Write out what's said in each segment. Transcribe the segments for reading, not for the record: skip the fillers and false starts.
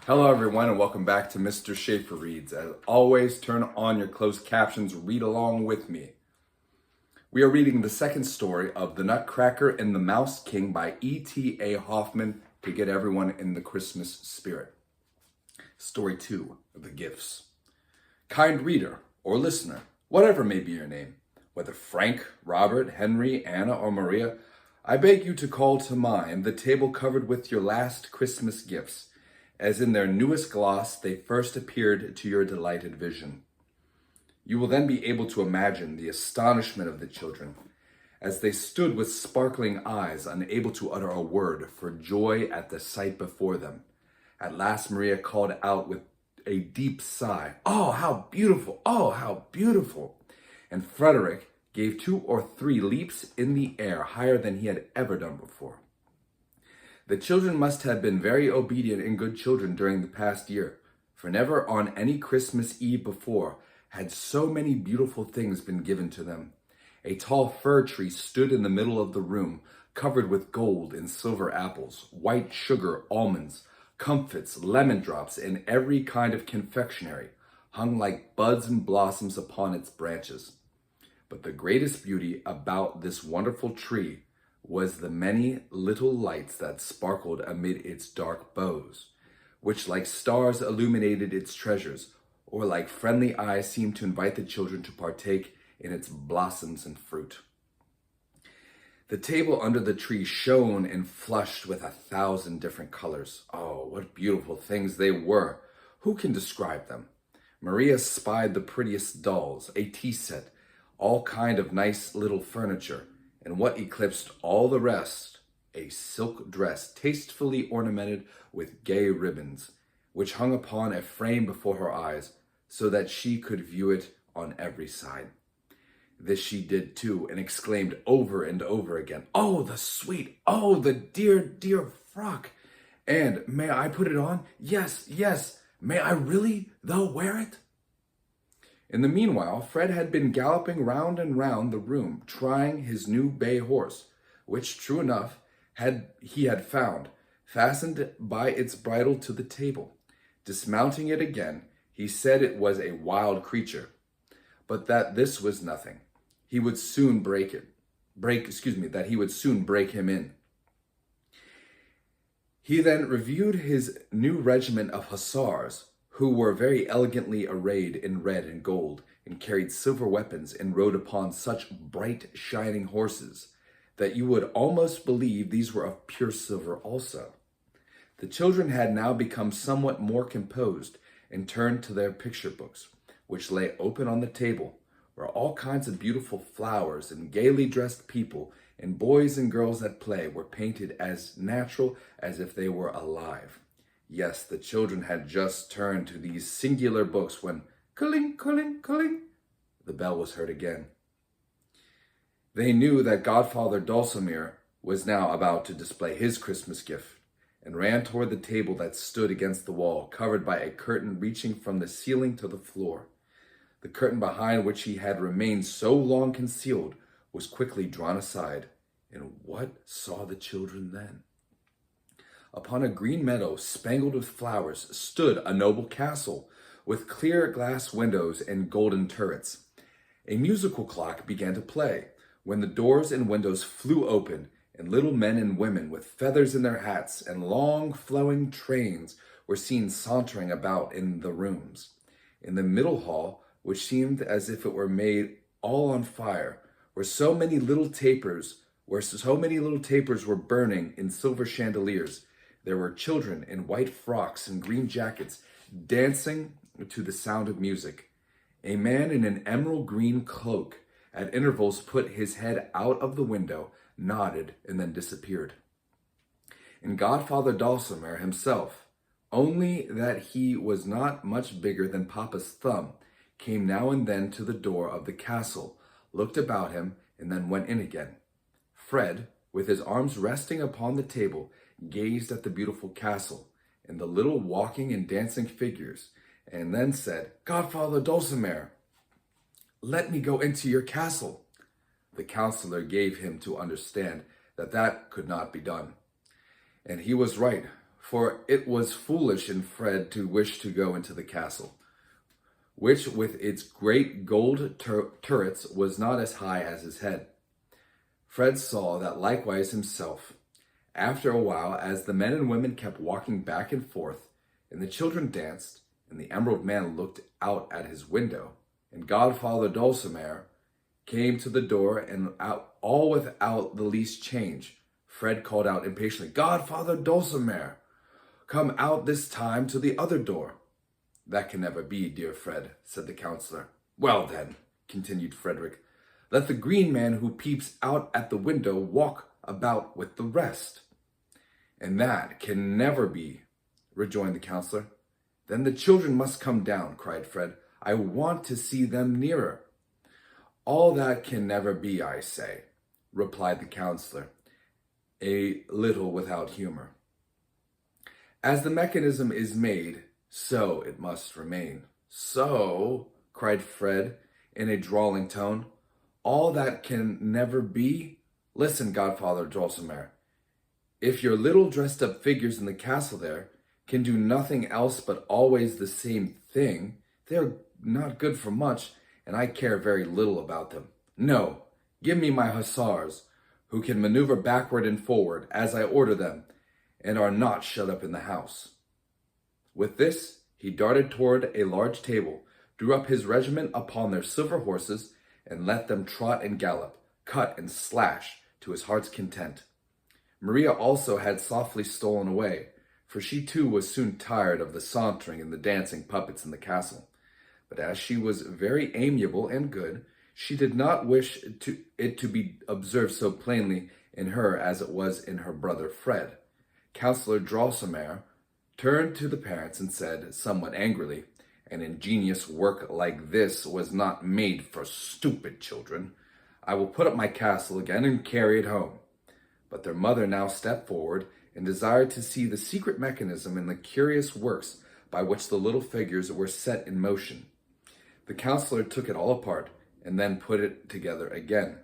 Hello, everyone, and welcome back to Mr. Schaefer Reads. As always, turn on your closed captions, read along with me. We are reading the second story of The Nutcracker and the Mouse King by E.T.A. Hoffman to get everyone in the Christmas spirit. Story 2, The Gifts. Kind reader or listener, whatever may be your name, whether Frank, Robert, Henry, Anna, or Maria, I beg you to call to mind the table covered with your last Christmas gifts, as in their newest gloss they first appeared to your delighted vision. You will then be able to imagine the astonishment of the children as they stood with sparkling eyes, unable to utter a word for joy at the sight before them. At last Maria called out with a deep sigh, "Oh, how beautiful! Oh, how beautiful!" And Frederick gave 2 or 3 leaps in the air, higher than he had ever done before. The children must have been very obedient and good children during the past year, for never on any Christmas Eve before had so many beautiful things been given to them. A tall fir tree stood in the middle of the room, covered with gold and silver apples, white sugar, almonds, comfits, lemon drops, and every kind of confectionery, hung like buds and blossoms upon its branches. But the greatest beauty about this wonderful tree was the many little lights that sparkled amid its dark boughs, which like stars illuminated its treasures, or like friendly eyes seemed to invite the children to partake in its blossoms and fruit. The table under the tree shone and flushed with 1,000 different colors. Oh, what beautiful things they were! Who can describe them? Maria spied the prettiest dolls, a tea set, all kind of nice little furniture, and what eclipsed all the rest, a silk dress tastefully ornamented with gay ribbons, which hung upon a frame before her eyes, so that she could view it on every side. This she did too, and exclaimed over and over again, "Oh, the sweet, oh, the dear, dear frock! And may I put it on? Yes, yes, may I really, though, wear it?" In the meanwhile, Fred had been galloping round and round the room, trying his new bay horse, which, true enough, he had found, fastened by its bridle to the table. Dismounting it again, he said it was a wild creature, but that this was nothing. He would soon that he would soon break him in. He then reviewed his new regiment of hussars, who were very elegantly arrayed in red and gold, and carried silver weapons, and rode upon such bright shining horses that you would almost believe these were of pure silver also. The children had now become somewhat more composed, and turned to their picture books, which lay open on the table, where all kinds of beautiful flowers and gaily dressed people and boys and girls at play were painted as natural as if they were alive. Yes, the children had just turned to these singular books when, cling, cling, cling, the bell was heard again. They knew that Godfather Dulcimer was now about to display his Christmas gift, and ran toward the table that stood against the wall, covered by a curtain reaching from the ceiling to the floor. The curtain behind which he had remained so long concealed was quickly drawn aside, and what saw the children then? Upon a green meadow spangled with flowers stood a noble castle with clear glass windows and golden turrets. A musical clock began to play when the doors and windows flew open, and little men and women with feathers in their hats and long flowing trains were seen sauntering about in the rooms. In the middle hall, which seemed as if it were made all on fire, where so many little tapers were burning in silver chandeliers, there were children in white frocks and green jackets dancing to the sound of music. A man in an emerald green cloak at intervals put his head out of the window, nodded, and then disappeared. And Godfather Dulcimer himself, only that he was not much bigger than Papa's thumb, came now and then to the door of the castle, looked about him, and then went in again. Fred, with his arms resting upon the table, gazed at the beautiful castle and the little walking and dancing figures, and then said, "Godfather Dulcimer, let me go into your castle." The counselor gave him to understand that that could not be done. And he was right, for it was foolish in Fred to wish to go into the castle, which with its great gold turrets was not as high as his head. Fred saw that likewise himself. After a while, as the men and women kept walking back and forth, and the children danced, and the Emerald Man looked out at his window, and Godfather Dulcimer came to the door, and all without the least change, Fred called out impatiently, "Godfather Dulcimer, come out this time to the other door." "That can never be, dear Fred," said the counselor. "Well then," continued Frederick, "let the green man who peeps out at the window walk about with the rest." "And that can never be," rejoined the counselor. "Then the children must come down," cried Fred. "I want to see them nearer." "All that can never be, I say," replied the counselor, a little without humor. "As the mechanism is made, so it must remain." "So," cried Fred in a drawling tone, "all that can never be? Listen, Godfather Dulcimer. If your little dressed-up figures in the castle there can do nothing else but always the same thing, they are not good for much, and I care very little about them. No, give me my hussars, who can maneuver backward and forward as I order them, and are not shut up in the house." With this, he darted toward a large table, drew up his regiment upon their silver horses, and let them trot and gallop, cut and slash to his heart's content. Maria also had softly stolen away, for she too was soon tired of the sauntering and the dancing puppets in the castle. But as she was very amiable and good, she did not wish it to be observed so plainly in her as it was in her brother Fred. Councillor Drosselmayer turned to the parents and said, somewhat angrily, "An ingenious work like this was not made for stupid children. I will put up my castle again and carry it home." But their mother now stepped forward and desired to see the secret mechanism and the curious works by which the little figures were set in motion. The counselor took it all apart and then put it together again.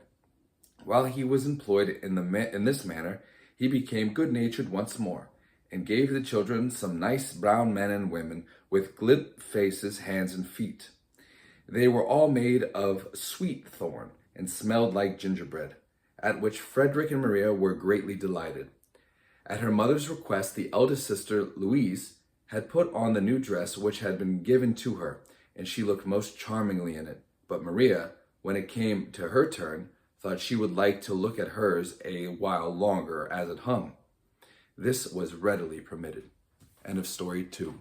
While he was employed in this manner, he became good-natured once more, and gave the children some nice brown men and women with glib faces, hands, and feet. They were all made of sweet thorn and smelled like gingerbread, at which Frederick and Maria were greatly delighted. At her mother's request, the eldest sister, Louise, had put on the new dress which had been given to her, and she looked most charmingly in it. But Maria, when it came to her turn, thought she would like to look at hers a while longer as it hung. This was readily permitted. End of story 2.